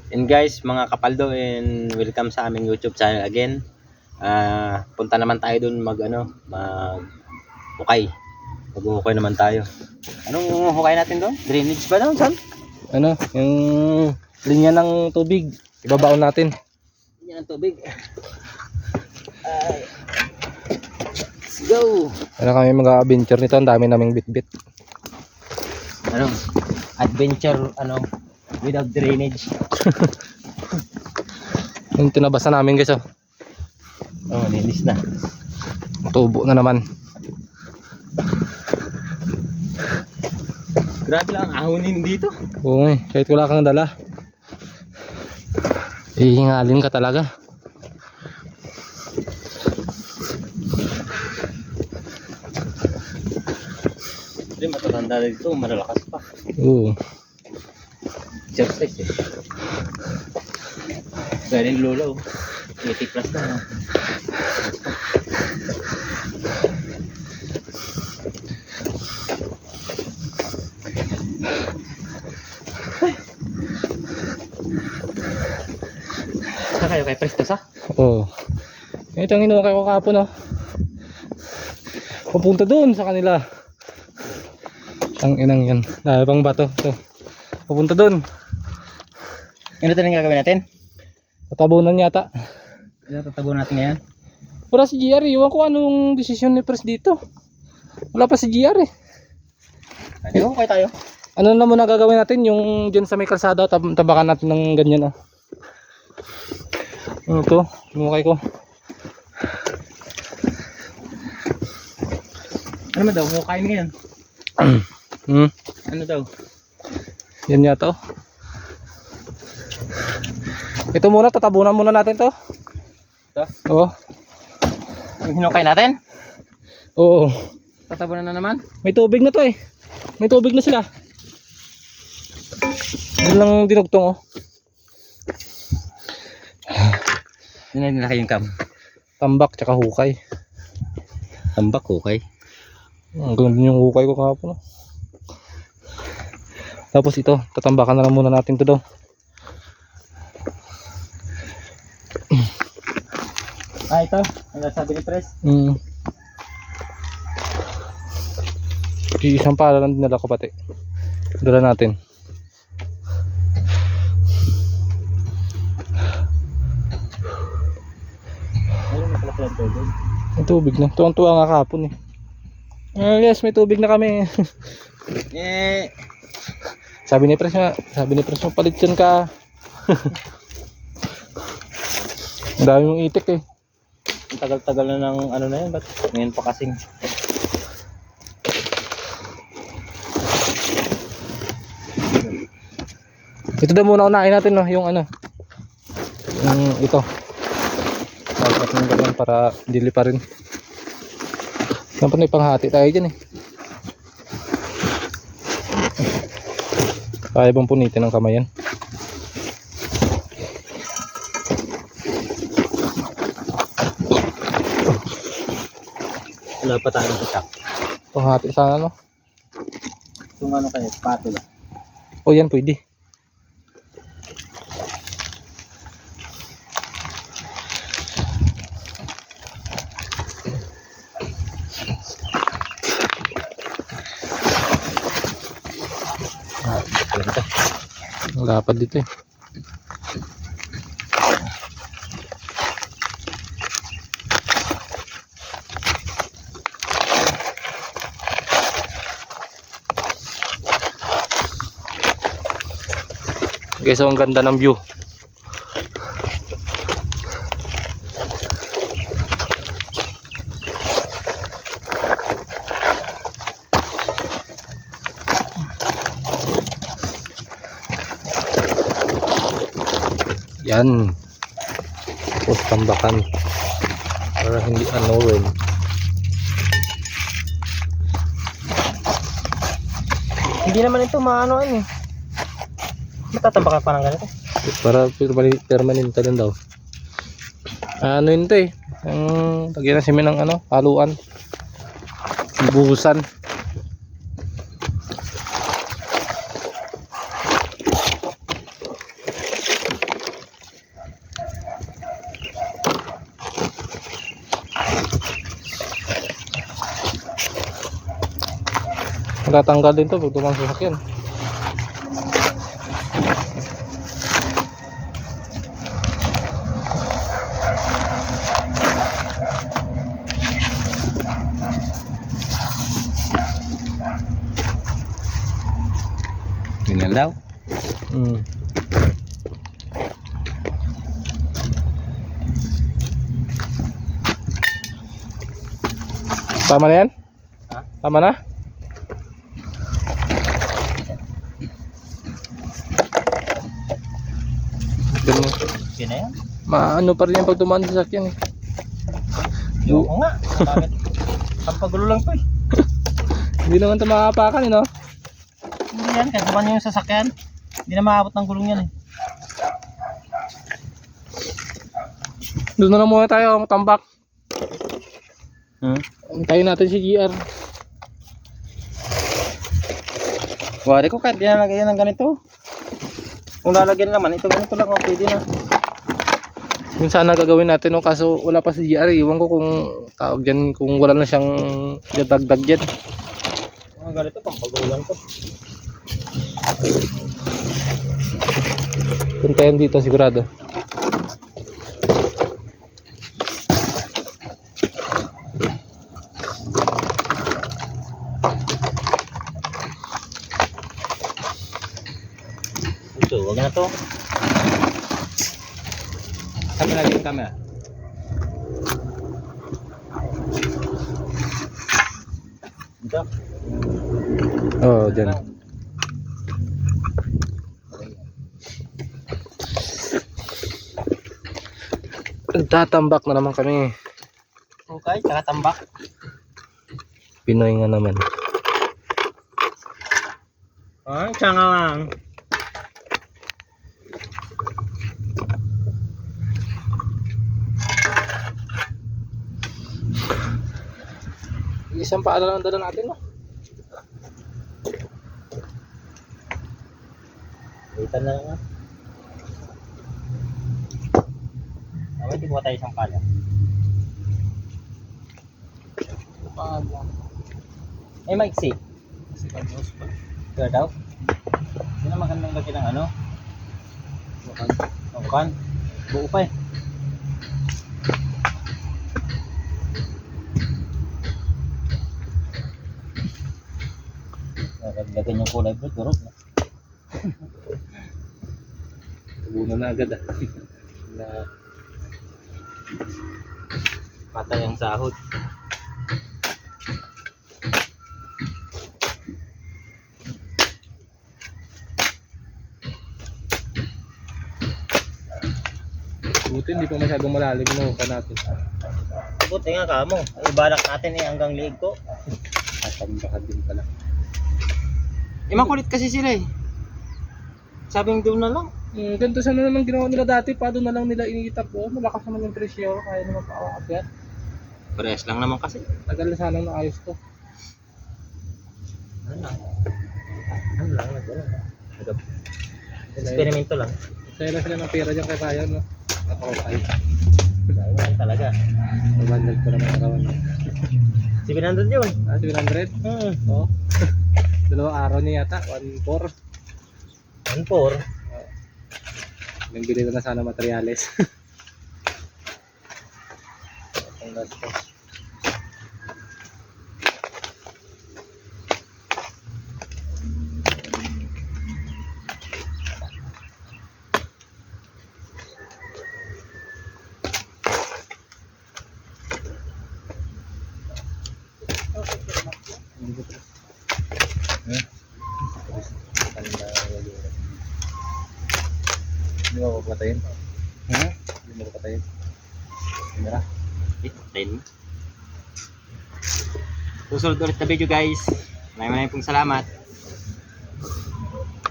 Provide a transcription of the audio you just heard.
And guys, mga kapaldo, and welcome sa aming YouTube channel again. Punta naman tayo dun hukay. Mag-hukay naman tayo. Anong hukay natin doon? Drainage ba doon, son? Ano, yung linya ng tubig, ibabaon natin. Linya ng tubig. Let's go. Ano kami mag-adventure nito, ang dami naming bitbit. Adventure, without drainage. Yung tinabasa namin guys, Linis na. tubo na naman. Grabe lang ang ahonin dito. Oo kahit wala kang dala, ihingalin ka talaga. Hindi, matatanda dito, malalakas pa. Oo. Exercise Galing lolo. 80 plus na. Saan kayo kay Prestos Oo. Ito ang hinukay ko kapon, papunta doon sa kanila. Ang inang yan, pang bato. So, papunta doon. Ano ito yung gagawin natin? Tatabunan yata. Ano tatabunan natin ngayon? Wala si GR, iwan ko anong desisyon ni Pres dito. Wala pa si GR Ano kayo tayo? Ano na muna gagawin natin, yung dyan sa may kalsada, tabakan natin ng ganyan. Ano to, hinukay ko. Ano mo daw? Hukay mo yan. Ano daw? Yan yata. Ito muna, tatabunan muna natin to. Ito? Oo. Yung hinukay natin? Oo. Tatabunan na naman? May tubig na to May tubig na sila. Doon lang dinugtong Yun na nilaki yung cam. Tambak tsaka hukay. Tambak hukay. Ang ganda yung hukay ko kahapon. Tapos ito, tatambakan na lang muna natin to daw. Ito. Ang sabi ni Pres. Isang pala lang dinala ko pati. Dala natin. May tubig na. Tuwang-tuwa nga kahapon yes, may tubig na kami. Sabi ni Pres palit dyan ka. Ang dami mong itik Ang tagal-tagal na ng na yan. Ba't ngayon pa kasing? Ito daw muna unahin natin yung yung ito. Dapat ng ganyan para dili pa rin. Dapat may panghati tayo dyan Kaya bang punitin ng kamay yan? Wala pa tayong kasak. Panghati sana Yung kayo, spatula. yan pwede. Lapad dito Guys, ang ganda ng view. Yan. Tapos tambakan para hindi rin. Hindi naman ito matatambakan pa ng ganito. Para permanente din daw. Ano yun to ang lagyan na siya ng paluan. Buhusan. Matatanggal din to pag dumang sasakyan. Ganyan daw. Hmm. Tama na yan? Ha? Tama na? Ganun. Yun na yan. Maano pa rin yan pag dumaan sa sasakyan eh. Oo nga. Bakit? Ang pagulo lang to eh. Hindi naman ito makakapakan eh, no? Hindi yan. Kahit naman yung sasakyan. Hindi na maabot ng gulong yan eh. Doon na lang muna tayo matambak. Hmm? Antayin natin si GR. Wari ko kahit di na lagyan ng ganito. Kung lalagyan naman, ito ganito lang okay din na. Yun sana gagawin natin no, kaso wala pa si GR. Iwan ko kung tawag dyan, kung wala na siyang dagdag dyan. Mga ganito, pampagulang to. Puntayan dito sigurado. Ito, wag na to. Saan lagi yung camera? Ito. Oo, dyan. Nagtatambak na naman kami. Okay, tsaka tambak. Pinoy nga naman. Ay, tsaka lang. Isang paala lang ang dala natin, no? Waitan na lang ah. Dapat di mo tayo isang pala. Paala. Eh, maiksi. Kasi kabos pa. Kaya daw. Hindi na magandang laki ng ano. Bukan. Buo pa eh. Lagyan yung kulay blue, durog na. Tubunan na agad ah. Na Patay ang sahod. buti hindi pa masyadong malalim no pa natin. Buti nga kamo. Ibalak natin eh hanggang liig ko. Tatambakan din pala. Eh makulit kasi sila eh. Sabing doon na lang. Ganito sana naman ginawa nila dati, pa doon na lang nila iniitap ko. Malakas naman yung presyo, kaya naman pa aakyat. Parehas lang naman kasi. Tagal na sana naayos to. Ano lang. Ano lang. Eksperimento lang. Kaya na sila ng pera dyan kay Ryan, no? Nakakay. Ayun talaga. Mabandal ko naman nakawan. 700 yun. 700? Oo. Dalawang araw niya yata, 1.4. 1.4. Nang bili na sana materyales. Ang gasto. Hindi mo papatayin? Hmm? Hindi mo papatayin? Camera? Patayin mo. Susunod ulit na video guys. Maraming pong salamat.